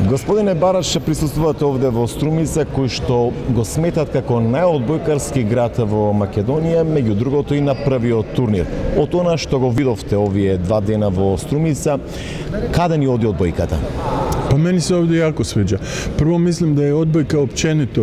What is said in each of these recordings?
Господине Барач, присуствувате овде во Струмица, кој што го сметат како најодбојкарски град во Македонија, меѓу другото и на првиот турнир. Од она што го видовте овие 2 дена во Струмица, каде ни оди одбојката? Pa meni se ovdje jako sviđa. Prvo mislim da je odbojka općenito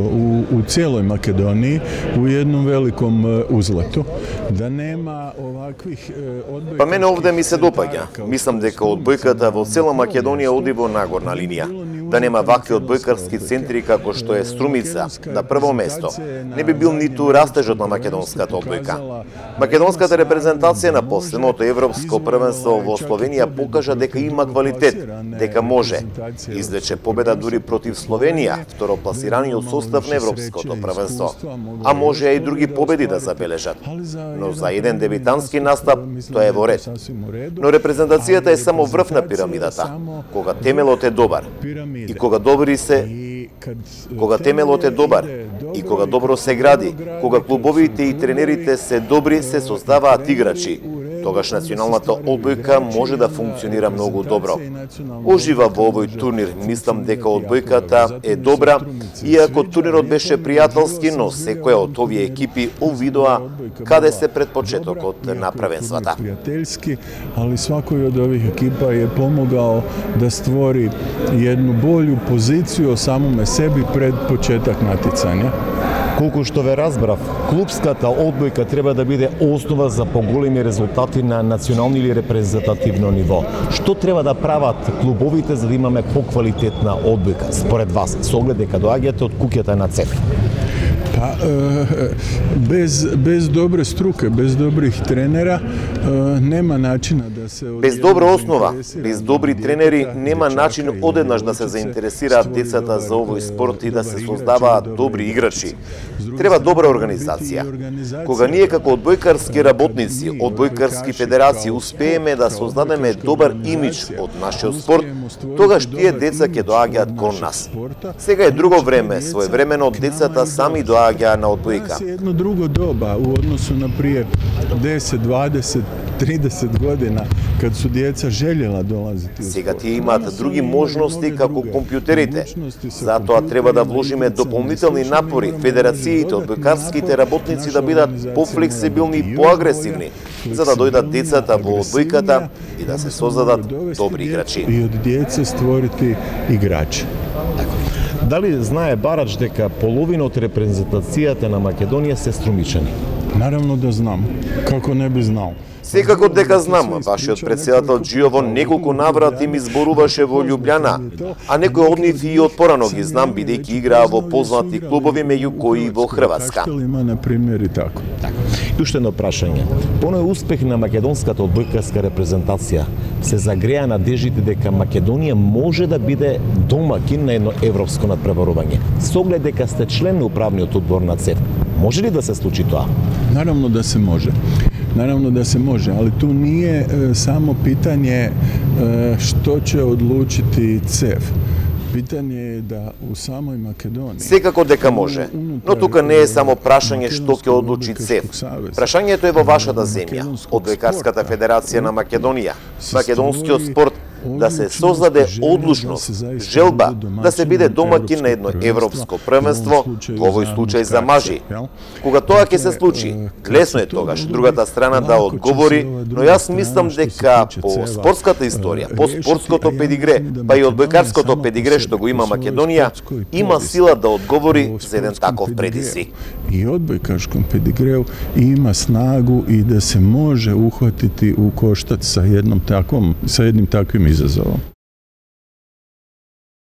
u cijeloj Makedoniji u jednom velikom uzletu. Da nema ovakvih odbojka... Pa mene ovde mi se dopaѓa. Мислам дека одбојката во цела Македонија оди во нагорна линија. Да нема вакви одбојкарски центри како што е Струмица на прво место. Не би бил ниту растежот на македонската одбојка. Македонската репрезентација на последното европско првенство во Словенија покажа дека има квалитет, дека може. Извлече победа дури против Словенија, второпласираниот состав на европското првенство. А може и други победи да забележат. Но за еден дебитантски настап тоа е во ред. Но репрезентацијата е само врв на пирамидата. Кога темелот е добар и кога темелот е добар и кога добро се гради, кога клубовите и тренерите се добри, се создаваат играчи. Тогаш националната одбојка може да функционира многу добро. Ожива во овој турнир, мислам дека одбојката е добра, иако турнирот беше пријателски, но секоја од овие екипи увидоа каде се пред почетокот на првенствата. Ali svakoj od ovih ekipa je pomogao da stvori jednu bolju poziciju o samome sebi pred početak natjecanja. Колку што ве разбрав, клубската одбојка треба да биде основа за поголеми резултати на национално или репрезентативно ниво. Што треба да прават клубовите за да имаме поквалитетна одбојка, според вас, со оглед дека доаѓате од куќата на ЦЕФ? Pa, bez dobre struke, bez dobrih trenera, nema načina da se... Без добра основа, без добри тренери, нема начин одеднаш да се заинтересираат децата за овој спорт и да се создаваат добри играчи. Треба добра организација. Кога ние како одбојкарски работници, одбојкарски федерации успееме да создадеме добар имидж од нашиот спорт, тогаш тие деца ќе доаѓаат кон нас. Сега е друго време, своевремено децата сами доаѓаат на одбојка. Jedno drugo doba u odnosu na prije 10, 20, 30 godina kad su djeca željela dolaziti u sport. Сега тие имаат други можности како компјутерите. Затоа треба да вложиме дополнителни напори, федерациите, одбојкарските работници да бидат пофлексибилни и поагресивни, за да дојдат децата во одбојката и да се создадат добри играчи. I od djece stvoriti igrače. Дали знае Барач дека половина од репрезентацијата на Македонија се струмичани? Naravno da znam. Kako ne bi znao? Секако дека знам, вашиот претседател Џио во неколку наврати ми зборуваше во Љубљана, а некои од нив и од порано ги знам, бидејќи играа во познати клубови, меѓу кои и во Хрватска. Na primjer i tako. И уште едно прашање. По оној успех на македонската одбојкарска репрезентација, се загреа надеждите дека Македонија може да биде домакин на едно европско надпреварување. Со оглед дека сте член на управниот одбор на ЦЕФ, може ли да се случи тоа? Naravno da se može. Naravno da se može, ali tu nije samo pitanje što će odlučiti CEF. Pitanje je da u samoj Makedoniji... Секако дека може, но тука не е само прашање што ќе одлучи ЦЕФ. Прашањето е во вашата земја, Одбојкарската федерација на Македонија, македонскиот спорт, да се создаде одлучност, желба да се биде домакин на едно европско првенство, во овој случај за мажи. Кога тоа ќе се случи, лесно е тогаш другата страна да одговори, но јас мислам дека по спортската историја, по спортското педигре, па и одбојкарското педигре што го има Македонија, има сила да одговори за еден таков предизвик. I odbojkaškom pedigreju ima snagu i da se može uhvatiti u koštac sa jednim takvim izazovom.